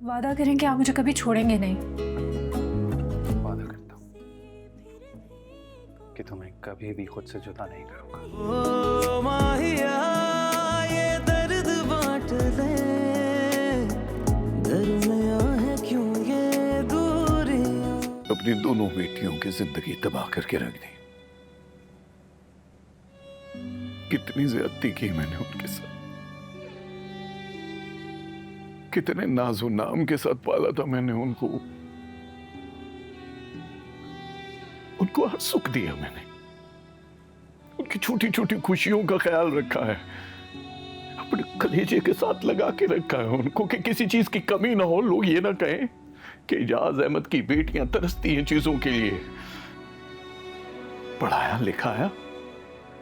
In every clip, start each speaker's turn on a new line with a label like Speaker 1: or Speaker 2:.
Speaker 1: वादा करें कि आप मुझे कभी छोड़ेंगे नहीं।
Speaker 2: वादा करता हूँ कि तुम्हें कभी भी खुद से जुदा नहीं करूंगा।
Speaker 3: ओ माहिया ये दर्द बांट ले, दरमिया है क्यों ये दूरियां।
Speaker 4: अपनी दोनों बेटियों की जिंदगी तबाह करके रख दी। कितनी ज्यादती की मैंने उनके साथ, कितने नाजो नाम के साथ पाला था मैंने उनको हर सुख दिया मैंने, उनकी छोटी छोटी खुशियों का ख्याल रखा है, अपने कलेजे के साथ लगा के रखा है उनको कि किसी चीज की कमी ना हो। लोग ये ना कहें कि इजाज अहमद की बेटियां तरसती हैं चीजों के लिए। पढ़ाया लिखाया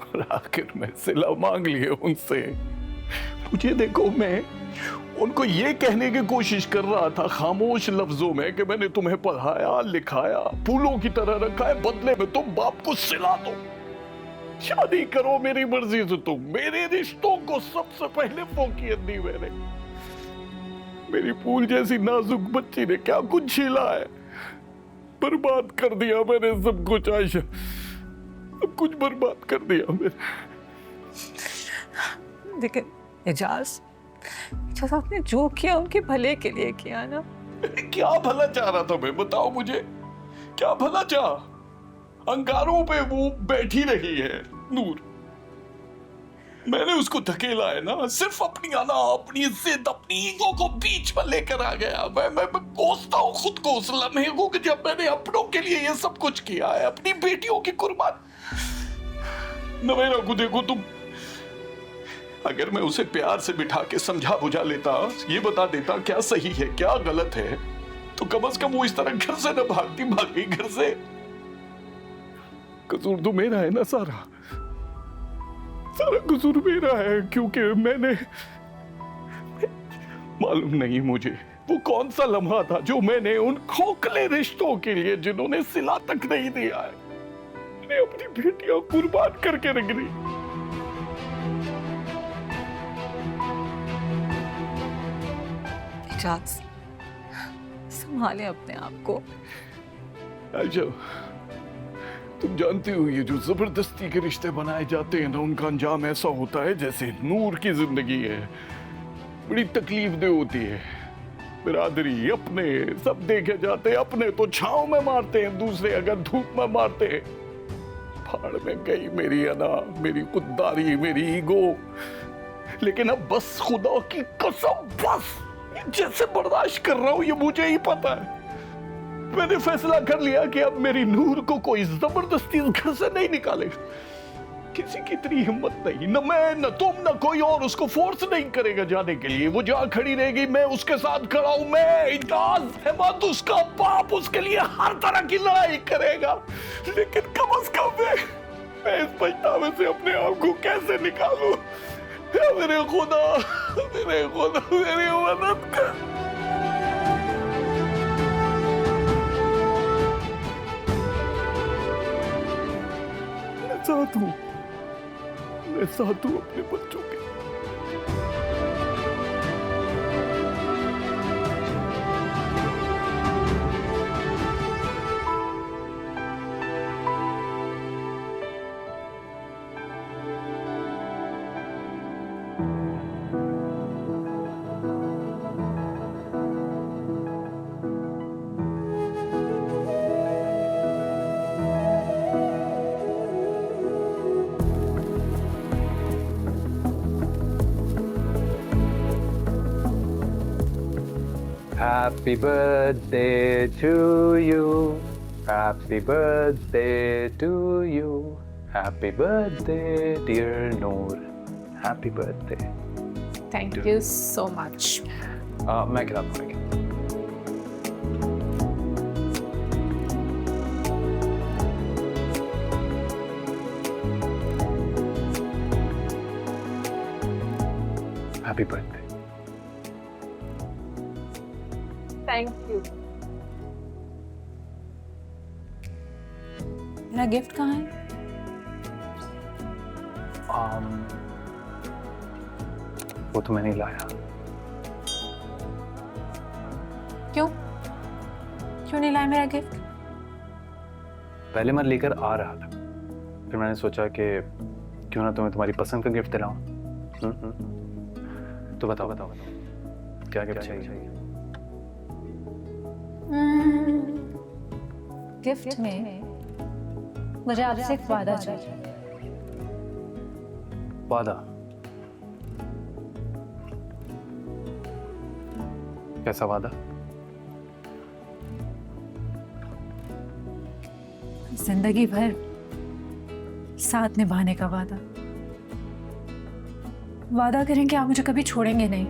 Speaker 4: और आखिर में सिला मांग लिए उनसे। मुझे देखो, मैं उनको ये कहने की कोशिश कर रहा था खामोश लफ्जों में कि मैंने तुम्हें पढ़ाया लिखाया, फूलों की तरह रखा है, बदले में तुम बाप को सिला दो, शादी करो मेरी मर्जी से। तुम मेरे रिश्तों को सबसे पहले फोकियत दी मैंने। मेरी फूल जैसी नाजुक बच्ची ने क्या कुछ छीला है, बर्बाद कर दिया मैंने सब कुछ। आयशा, सब कुछ बर्बाद कर दिया मैंने।
Speaker 1: देखिए एजाज, आपने जो किया उनके भले के लिए किया ना।
Speaker 4: क्या भला चाह रहा था मैं, बताओ मुझे, क्या भला चाह? अंगारों पे वो बैठी रही है नूर, मैंने उसको धकेला है ना, सिर्फ अपनी आना, अपनी जिद, अपनी ईगो को बीच में लेकर आ गया। मैं कोसता हूँ खुद को उस लम्हे को कि जब मैंने अपनों के लिए ये सब कुछ किया है, अपनी बेटियों की कुर्बान। नवेरा को देखो तुम, अगर मैं उसे प्यार से बिठा के समझा बुझा लेता, ये बता देता क्या सही है क्या गलत है, तो कम से कम वो इस तरह घर से न भागती। भाग गई घर से। कसूर तो मेरा है ना, सारा कसूर मेरा है, क्योंकि मैंने, मालूम नहीं मुझे वो कौन सा लम्हा था जो मैंने उन खोखले रिश्तों के लिए, जिन्होंने सिला तक नहीं दिया है, मैंने अपनी बेटियां कुर्बान करके रख दी।
Speaker 1: संभाले अपने आप को।
Speaker 4: आयशा, तुम जानती हो ये जो जबरदस्ती के रिश्ते बनाए जाते हैं ना, उनका अंजाम ऐसा होता है जैसे नूर की जिंदगी है, बड़ी तकलीफ दे होती है। बिरादरी अपने सब देखे जाते हैं, अपने तो छांव में मारते हैं, दूसरे अगर धूप में मारते हैं। फाड़ में गई मेरी अना, मेरी खुददारी, मेरी ईगो। लेकिन अब बस, खुदा की कसम बस, जैसे बर्दाश्त कर रहा हूं ये मुझे ही पता है। मैंने फैसला कर लिया कि अब मेरी नूर को कोई जबरदस्ती घर से नहीं निकालेगा। किसी की इतनी हिम्मत नहीं, न मैं न तुम न कोई और उसको फोर्स नहीं करेगा जाने के लिए। वो जहां खड़ी रहेगी मैं उसके साथ खड़ा हूं। मैं इजाज अहमद, उसका बाप, उसके लिए हर तरह की लड़ाई करेगा। लेकिन कम से कम मैं इस पछतावे से अपने आप को कैसे निकालूं? मेरे खुदा, मेरी मदद कर। मैं साथ हूं अपने बच्चों के।
Speaker 2: Happy birthday to you. Happy birthday to you. Happy birthday, dear Noor. Happy birthday.
Speaker 1: Thank you so much.
Speaker 2: मैं खिलाता हूँ। Happy birthday.
Speaker 1: Thank you. मेरा गिफ्ट कहाँ है?
Speaker 2: वो तो मैं नहीं लाया।
Speaker 1: क्यों नहीं लाए मेरा गिफ्ट?
Speaker 2: पहले मैं लेकर आ रहा था, फिर मैंने सोचा कि क्यों ना तुम्हें तुम्हारी पसंद का गिफ्ट दिलाऊं। तो बताओ बताओ बताओ क्या गिफ्ट चाहिए?
Speaker 1: गिफ्ट में मुझे आपसे एक वादा चाहिए।
Speaker 2: वादा? कैसा वादा?
Speaker 1: जिंदगी भर साथ निभाने का वादा। वादा करें कि आप मुझे कभी छोड़ेंगे नहीं।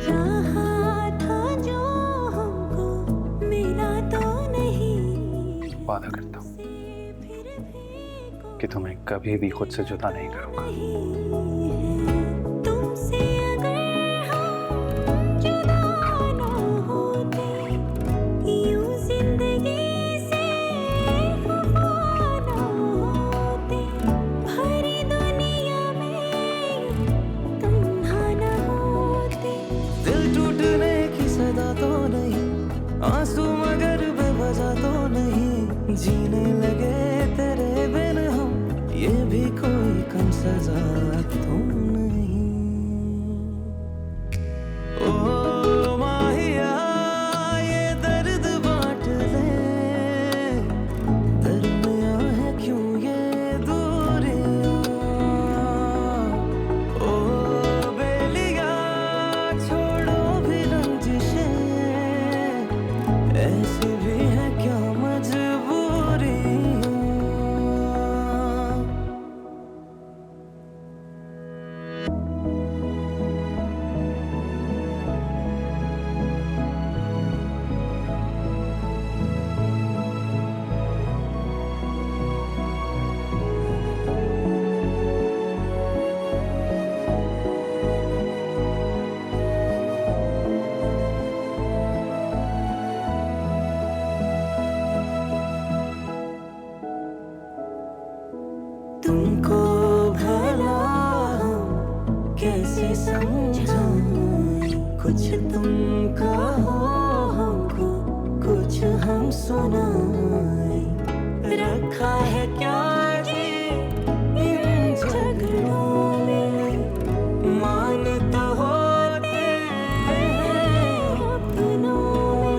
Speaker 3: रहा था जो हमको मिला तो नहीं,
Speaker 2: वादा करता हूँ कि तुम्हें कभी भी खुद से जुदा नहीं करूंगा।
Speaker 3: तुमसे अगर हम जुदा ना होते, यूं जिंदगी से खफा ना होते, भरी दुनिया में तन्हा ना होते। दिल टूटने की सदा तो नहीं, आंसू मगर बेवजह तो नहीं, जीने लगे तेरे बिन हम, ये भी कोई कम सजा तो नहीं। ओ माहिया ये दर्द बांट ले, दरमियां है क्यों ये दूरियां। ओ बेलिया छोड़ो भी रंजिशें, ऐसी भी है क्या मजबूरियां। तुमको भला हम कैसे समझाएं, कुछ तुम कहो हमको, कुछ हम सुनाएं। रखा है क्या जी इन झगड़ों में, मान तो होते हैं अपनों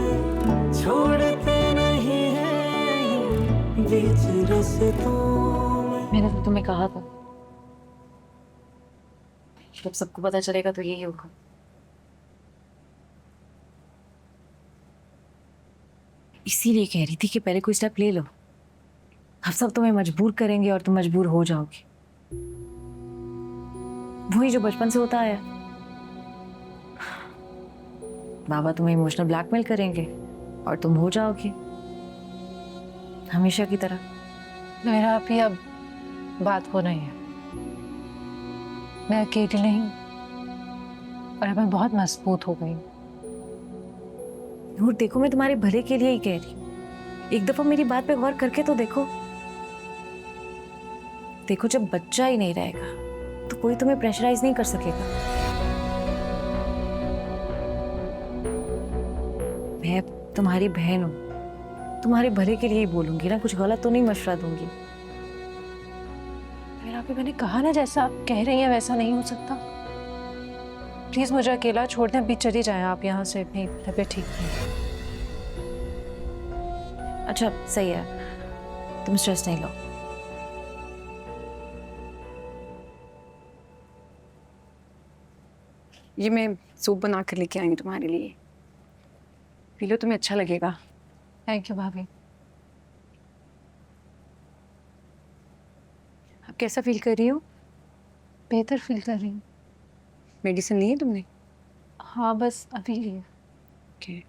Speaker 3: में, छोड़ते नहीं हैं बीच रस्तों में।
Speaker 5: मैंने तो तुम्हें कहा था, जब सबको पता चलेगा तो यही होगा। इसीलिए कह रही थी कि पहले कोई स्टेप ले लो। अब सब तुम्हें मजबूर करेंगे और तुम मजबूर हो जाओगे। वही जो बचपन से होता आया। बाबा तुम्हें इमोशनल ब्लैकमेल करेंगे और तुम हो जाओगे हमेशा की तरह।
Speaker 1: मेरा अभी अब बात हो नहीं है। मैं अकेली नहीं और अब मैं बहुत मजबूत हो गई।
Speaker 5: नूर देखो, मैं तुम्हारे भले के लिए ही कह रही हूँ। एक दफा मेरी बात पे गौर करके तो देखो। देखो, जब बच्चा ही नहीं रहेगा तो कोई तुम्हें प्रेशराइज नहीं कर सकेगा। मैं तुम्हारी बहन हूँ, तुम्हारे भले के लिए ही बोलूंगी ना, कुछ गलत तो नहीं मशवरा दूंगी।
Speaker 1: मेरा अभी मैंने कहा ना, जैसा आप कह रही हैं वैसा नहीं हो सकता। प्लीज मुझे अकेला छोड़ दें, अभी चली जाएं आप यहाँ से। अपनी तबीयत ठीक नहीं।
Speaker 5: अच्छा सही है, तुम स्ट्रेस नहीं लो।
Speaker 6: ये मैं सूप बना कर लेके आई हूँ तुम्हारे लिए, पी लो, तुम्हें अच्छा लगेगा।
Speaker 1: थैंक यू भाभी।
Speaker 6: अब कैसा फील कर रही हो?
Speaker 1: बेहतर फील कर रही हूँ।
Speaker 6: मेडिसिन ली है तुमने?
Speaker 1: हाँ बस अभी लिए।
Speaker 6: ओके।